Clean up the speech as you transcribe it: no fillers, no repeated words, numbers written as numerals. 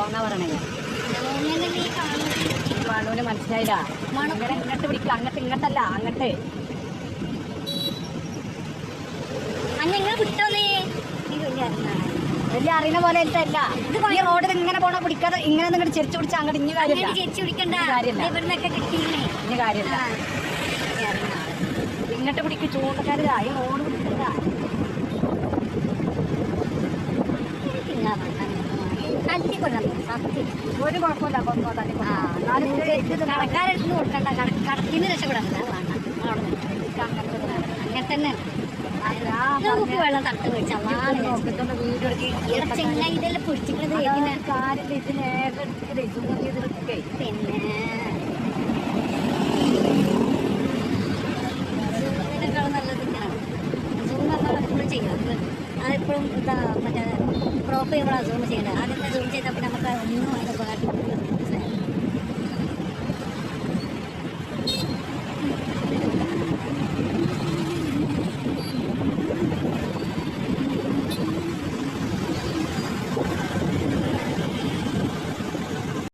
എന്നാ പറയണേ മണുവിന് മനസ്സിലായില്ല. ഇങ്ങനെ ഇങ്ങോട്ട് പിടിക്കുക, അങ്ങോട്ട് ഇങ്ങോട്ടല്ല അങ്ങോട്ട്. വലിയ അറിയുന്ന പോലെ അല്ല. ഈ റോഡിൽ ഇങ്ങനെ പോണ പിടിക്കാതെ ഇങ്ങനെ നിങ്ങോട്ട് ചെരിച്ചു പിടിച്ചാൽ അങ്ങോട്ട് ഇനി കാര്യമില്ല. ഇനി കാര്യമില്ല. ഇങ്ങോട്ട് പിടിക്ക് ചൂണ്ടക്കാരില്ല. ഈ റോഡ് പിടിക്കില്ല. ഒരു കുഴപ്പമില്ല. കടക്കാരെടുത്ത് കൊടുക്കണ്ട, കടത്തിന് രക്ഷപ്പെടാൻ അങ്ങനെ തന്നെ. വെള്ളം തട്ട് വെച്ചാൽ ഇതെല്ലാം പിടിച്ചിട്ട് പിന്നെ ഇതിനേക്കാളും നല്ലത് ഇങ്ങനെയാണ്. സൂം എപ്പോഴും ചെയ്യണം. അതെപ്പോഴും മറ്റേ പ്രോപ്പർ ചെയ്യുമ്പോഴാണ് സൂം ചെയ്യേണ്ടത്. ആദ്യത്തെ സൂം ചെയ്തപ്പോൾ നമുക്ക് ഒന്നും അതിനെ